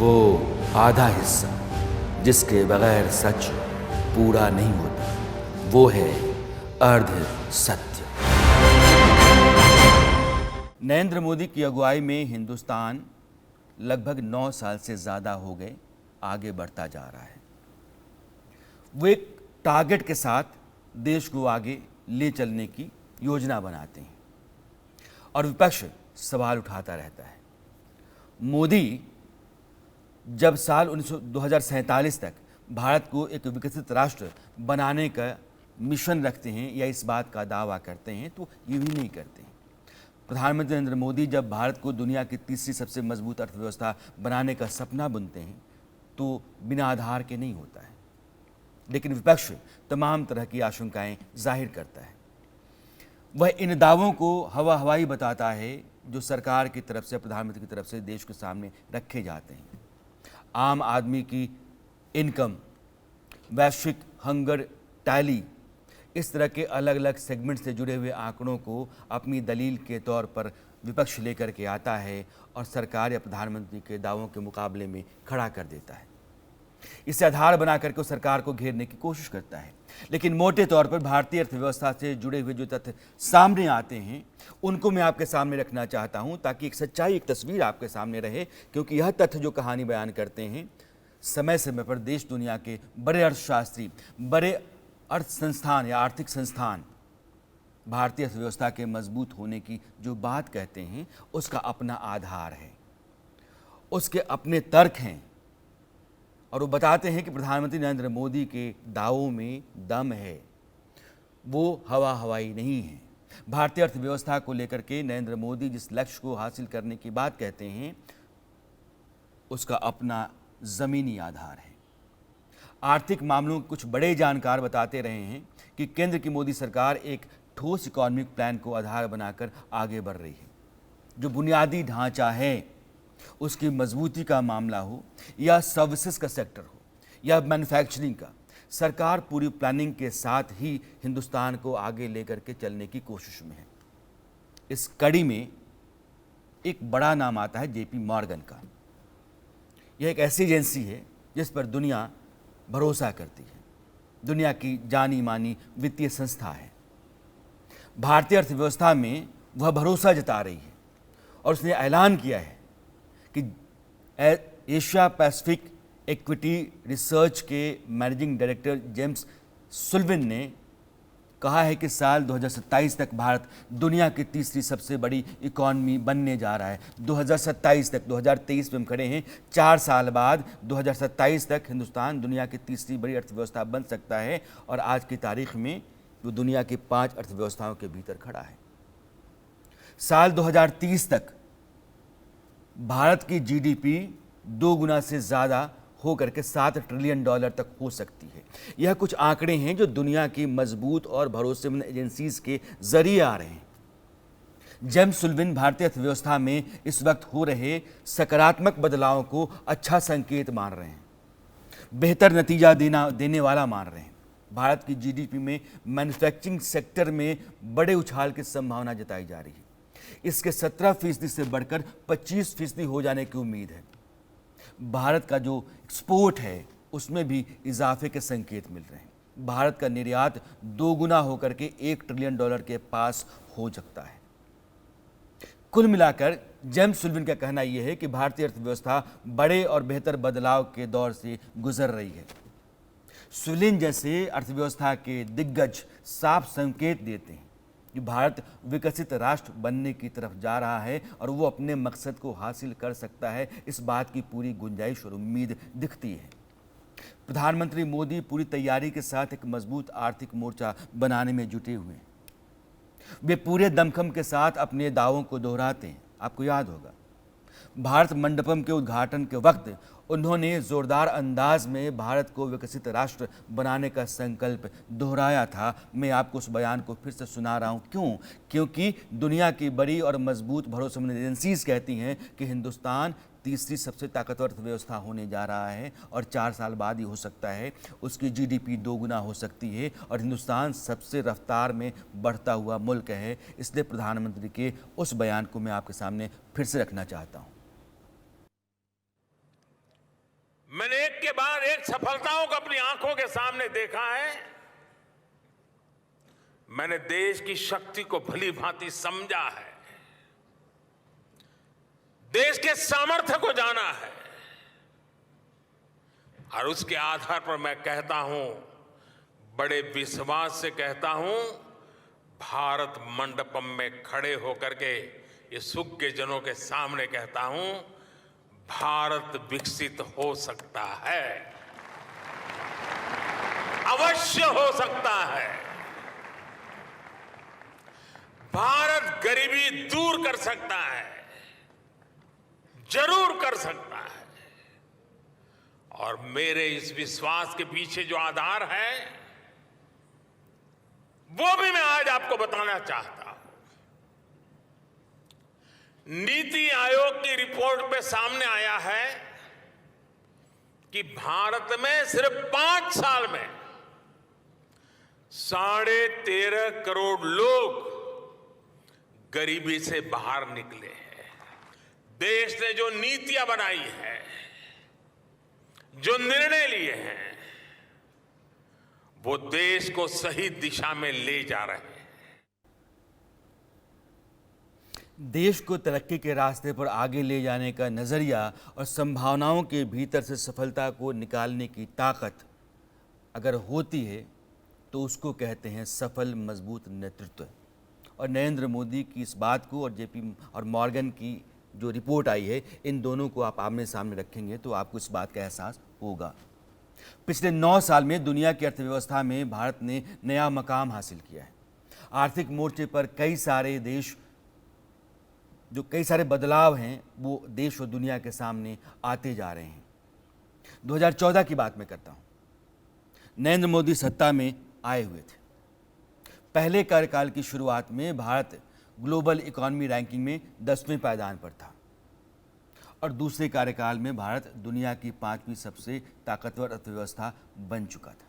वो आधा हिस्सा जिसके बगैर सच पूरा नहीं होता, वो है अर्ध सत्य। नरेंद्र मोदी की अगुवाई में हिंदुस्तान लगभग 9 साल से ज़्यादा हो गए आगे बढ़ता जा रहा है। वो एक टारगेट के साथ देश को आगे ले चलने की योजना बनाते हैं और विपक्ष सवाल उठाता रहता है। मोदी जब साल 2047 तक भारत को एक विकसित राष्ट्र बनाने का मिशन रखते हैं या इस बात का दावा करते हैं तो यूं ही नहीं करते हैं। प्रधानमंत्री नरेंद्र मोदी जब भारत को दुनिया की तीसरी सबसे मजबूत अर्थव्यवस्था बनाने का सपना बुनते हैं तो बिना आधार के नहीं होता है, लेकिन विपक्ष तमाम तरह की आशंकाएं जाहिर करता है। वह इन दावों को हवाई बताता है जो सरकार की तरफ से, प्रधानमंत्री की तरफ से देश के सामने रखे जाते हैं। आम आदमी की इनकम, वैश्विक हंगर टैली, इस तरह के अलग अलग सेगमेंट से जुड़े हुए आंकड़ों को अपनी दलील के तौर पर विपक्ष लेकर के आता है और सरकार या प्रधानमंत्री के दावों के मुकाबले में खड़ा कर देता है। इसे आधार बना करके सरकार को घेरने की कोशिश करता है। लेकिन मोटे तौर पर भारतीय अर्थव्यवस्था से जुड़े हुए जो तथ्य सामने आते हैं उनको मैं आपके सामने रखना चाहता हूं ताकि एक सच्चाई, एक तस्वीर आपके सामने रहे, क्योंकि यह तथ्य जो कहानी बयान करते हैं समय समय पर देश दुनिया के बड़े अर्थशास्त्री, बड़े अर्थ संस्थान या आर्थिक संस्थान भारतीय अर्थव्यवस्था के मजबूत होने की जो बात कहते हैं उसका अपना आधार है, उसके अपने तर्क हैं और वो बताते हैं कि प्रधानमंत्री नरेंद्र मोदी के दावों में दम है, वो हवाई नहीं है। भारतीय अर्थव्यवस्था को लेकर के नरेंद्र मोदी जिस लक्ष्य को हासिल करने की बात कहते हैं उसका अपना ज़मीनी आधार है। आर्थिक मामलों के कुछ बड़े जानकार बताते रहे हैं कि केंद्र की मोदी सरकार एक ठोस इकोनॉमिक प्लान को आधार बनाकर आगे बढ़ रही है। जो बुनियादी ढांचा है उसकी मजबूती का मामला हो या सर्विसेज का सेक्टर हो या मैन्युफैक्चरिंग का, सरकार पूरी प्लानिंग के साथ ही हिंदुस्तान को आगे लेकर के चलने की कोशिश में है। इस कड़ी में एक बड़ा नाम आता है जेपी मॉर्गन का। यह एक ऐसी एजेंसी है जिस पर दुनिया भरोसा करती है, दुनिया की जानी मानी वित्तीय संस्था है। भारतीय अर्थव्यवस्था में वह भरोसा जता रही है और उसने ऐलान किया है कि एशिया पैसिफिक इक्विटी रिसर्च के मैनेजिंग डायरेक्टर जेम्स सुल्विन ने कहा है कि साल 2027 तक भारत दुनिया की तीसरी सबसे बड़ी इकॉनमी बनने जा रहा है। 2027 तक, 2023 में हम खड़े हैं, 4 साल बाद 2027 तक हिंदुस्तान दुनिया की तीसरी बड़ी अर्थव्यवस्था बन सकता है और आज की तारीख में वो दुनिया की 5 अर्थव्यवस्थाओं के भीतर खड़ा है। साल 2030 तक भारत की जीडीपी 2 गुना से ज़्यादा होकर के $7 ट्रिलियन तक हो सकती है। यह कुछ आंकड़े हैं जो दुनिया की मजबूत और भरोसेमंद एजेंसीज के जरिए आ रहे हैं। जेम्स सुल्विन भारतीय अर्थव्यवस्था में इस वक्त हो रहे सकारात्मक बदलावों को अच्छा संकेत मान रहे हैं, बेहतर नतीजा देने वाला मान रहे हैं। भारत की जीडीपी में मैन्युफैक्चरिंग सेक्टर में बड़े उछाल की संभावना जताई जा रही है। इसके 17% से बढ़कर 25% हो जाने की उम्मीद है। भारत का जो एक्सपोर्ट है उसमें भी इजाफे के संकेत मिल रहे हैं। भारत का निर्यात 2 गुना होकर के $1 ट्रिलियन के पास हो सकता है। कुल मिलाकर जेम्स सुल्विन का कहना यह है कि भारतीय अर्थव्यवस्था बड़े और बेहतर बदलाव के दौर से गुजर रही है। सुल्विन जैसे अर्थव्यवस्था के दिग्गज साफ संकेत देते हैं कि भारत विकसित राष्ट्र बनने की तरफ जा रहा है और वो अपने मकसद को हासिल कर सकता है। इस बात की पूरी गुंजाइश और उम्मीद दिखती है। प्रधानमंत्री मोदी पूरी तैयारी के साथ एक मजबूत आर्थिक मोर्चा बनाने में जुटे हुए हैं। वे पूरे दमखम के साथ अपने दावों को दोहराते हैं। आपको याद होगा भारत मंडपम के उद्घाटन के वक्त उन्होंने जोरदार अंदाज में भारत को विकसित राष्ट्र बनाने का संकल्प दोहराया था। मैं आपको उस बयान को फिर से सुना रहा हूँ। क्यों? क्योंकि दुनिया की बड़ी और मजबूत भरोसेमंद एजेंसीज कहती हैं कि हिंदुस्तान तीसरी सबसे ताकतवर अर्थव्यवस्था होने जा रहा है और 4 साल बाद ही हो सकता है उसकी जीडीपी 2 गुना हो सकती है और हिंदुस्तान सबसे रफ्तार में बढ़ता हुआ मुल्क है। इसलिए प्रधानमंत्री के उस बयान को मैं आपके सामने फिर से रखना चाहता हूँ। के बाद एक सफलताओं को अपनी आंखों के सामने देखा है, मैंने देश की शक्ति को भली भांति समझा है, देश के सामर्थ्य को जाना है, और उसके आधार पर मैं कहता हूं, बड़े विश्वास से कहता हूं, भारत मंडपम में खड़े होकर के ये सुख के जनों के सामने कहता हूं, भारत विकसित हो सकता है, अवश्य हो सकता है। भारत गरीबी दूर कर सकता है, जरूर कर सकता है। और मेरे इस विश्वास के पीछे जो आधार है, वो भी मैं आज आपको बताना चाहता हूं। नीति आयोग की रिपोर्ट में सामने आया है कि भारत में सिर्फ 5 साल में 13.5 करोड़ लोग गरीबी से बाहर निकले हैं। देश ने जो नीतियां बनाई है, जो निर्णय लिए हैं, वो देश को सही दिशा में ले जा रहे हैं। देश को तरक्की के रास्ते पर आगे ले जाने का नजरिया और संभावनाओं के भीतर से सफलता को निकालने की ताकत अगर होती है तो उसको कहते हैं सफल मजबूत नेतृत्व। और नरेंद्र मोदी की इस बात को और जेपी और मॉर्गन की जो रिपोर्ट आई है, इन दोनों को आप आमने सामने रखेंगे तो आपको इस बात का एहसास होगा। पिछले 9 साल में दुनिया की अर्थव्यवस्था में भारत ने नया मकाम हासिल किया है। आर्थिक मोर्चे पर कई सारे बदलाव हैं, वो देश और दुनिया के सामने आते जा रहे हैं। 2014 की बात मैं करता हूँ। नरेंद्र मोदी सत्ता में आए हुए थे। पहले कार्यकाल की शुरुआत में भारत ग्लोबल इकोनॉमी रैंकिंग में 10वें पायदान पर था और दूसरे कार्यकाल में भारत दुनिया की 5वीं सबसे ताकतवर अर्थव्यवस्था बन चुका था।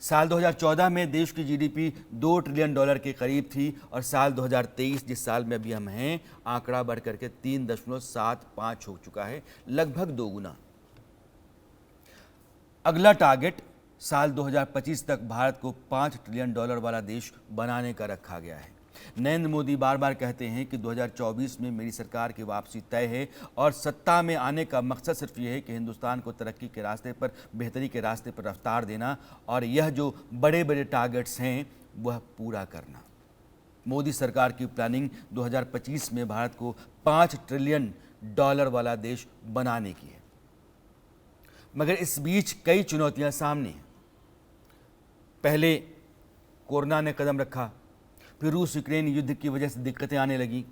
साल 2014 में देश की जीडीपी $2 ट्रिलियन के करीब थी और साल 2023 जिस साल में अभी हम हैं, आंकड़ा बढ़कर के 3.75 हो चुका है, लगभग 2 गुना। अगला टारगेट साल 2025 तक भारत को $5 ट्रिलियन वाला देश बनाने का रखा गया है। नरेंद्र मोदी बार बार कहते हैं कि 2024 में मेरी सरकार की वापसी तय है और सत्ता में आने का मकसद सिर्फ ये है कि हिंदुस्तान को तरक्की के रास्ते पर, बेहतरी के रास्ते पर रफ्तार देना और यह जो बड़े बड़े टारगेट्स हैं वह पूरा करना। मोदी सरकार की प्लानिंग 2025 में भारत को $5 ट्रिलियन वाला देश बनाने की है। मगर इस बीच कई चुनौतियां सामने हैं। पहले कोरोना ने कदम रखा, फिर रूस यूक्रेन युद्ध की वजह से दिक्कतें आने लगी,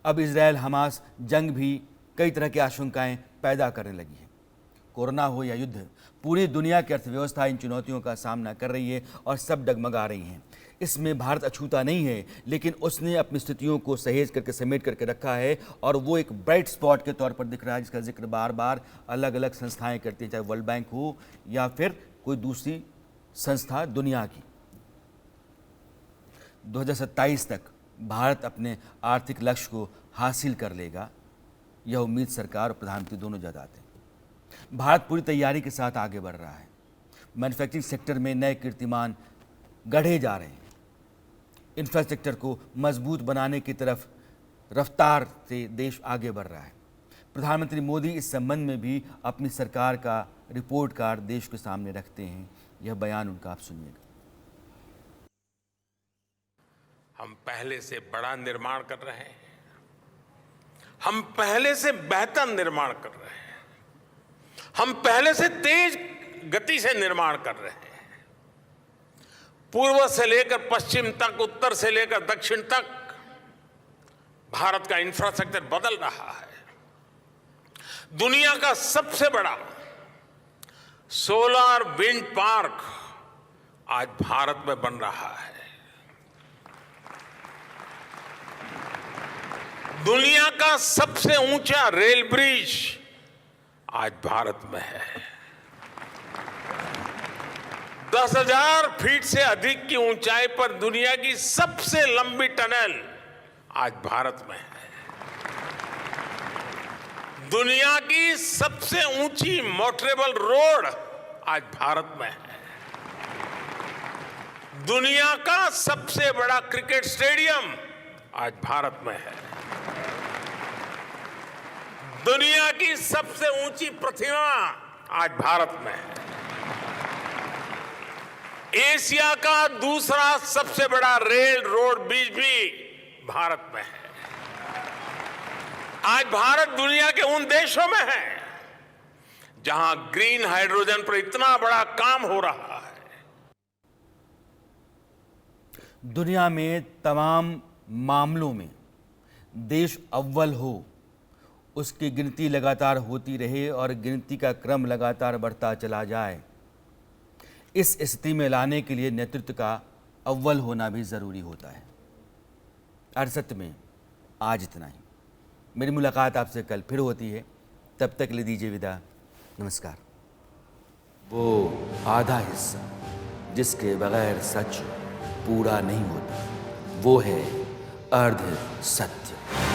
अब इजराइल हमास जंग भी कई तरह की आशंकाएं पैदा करने लगी है। कोरोना हो या युद्ध, पूरी दुनिया की अर्थव्यवस्था इन चुनौतियों का सामना कर रही है और सब डगमगा रही हैं। इसमें भारत अछूता नहीं है, लेकिन उसने अपनी स्थितियों को सहेज करके समेट करके रखा है और वो एक ब्राइट स्पॉट के तौर पर दिख रहा है, जिसका जिक्र बार बार अलग अलग संस्थाएं करती हैं, चाहे वर्ल्ड बैंक हो या फिर कोई दूसरी संस्था दुनिया की। 2027 तक भारत अपने आर्थिक लक्ष्य को हासिल कर लेगा, यह उम्मीद सरकार और प्रधानमंत्री दोनों जताते हैं। भारत पूरी तैयारी के साथ आगे बढ़ रहा है। मैन्युफैक्चरिंग सेक्टर में नए कीर्तिमान गढ़े जा रहे हैं। इंफ्रास्ट्रक्चर को मजबूत बनाने की तरफ रफ्तार से देश आगे बढ़ रहा है। प्रधानमंत्री मोदी इस संबंध में भी अपनी सरकार का रिपोर्ट कार्ड देश के सामने रखते हैं। यह बयान उनका आप सुनिएगा। हम पहले से बड़ा निर्माण कर रहे हैं, हम पहले से बेहतर निर्माण कर रहे हैं, हम पहले से तेज गति से निर्माण कर रहे हैं। पूर्व से लेकर पश्चिम तक, उत्तर से लेकर दक्षिण तक भारत का इंफ्रास्ट्रक्चर बदल रहा है। दुनिया का सबसे बड़ा सोलर विंड पार्क आज भारत में बन रहा है। दुनिया का सबसे ऊंचा रेल ब्रिज आज भारत में है। 10,000 फीट से अधिक की ऊंचाई पर दुनिया की सबसे लंबी टनल आज भारत में है। दुनिया की सबसे ऊंची मोटरेबल रोड आज भारत में है। दुनिया का सबसे बड़ा क्रिकेट स्टेडियम आज भारत में है। दुनिया की सबसे ऊंची प्रतिमा आज भारत में है। एशिया का दूसरा सबसे बड़ा रेल रोड ब्रिज भी भारत में है। आज भारत दुनिया के उन देशों में है जहां ग्रीन हाइड्रोजन पर इतना बड़ा काम हो रहा है। दुनिया में तमाम मामलों में देश अव्वल हो, उसकी गिनती लगातार होती रहे और गिनती का क्रम लगातार बढ़ता चला जाए, इस स्थिति में लाने के लिए नेतृत्व का अव्वल होना भी ज़रूरी होता है। अरसत में आज इतना ही। मेरी मुलाकात आपसे कल फिर होती है, तब तक ले दीजिए विदा। नमस्कार। वो आधा हिस्सा जिसके बगैर सच पूरा नहीं होता, वो है अर्ध सत्य।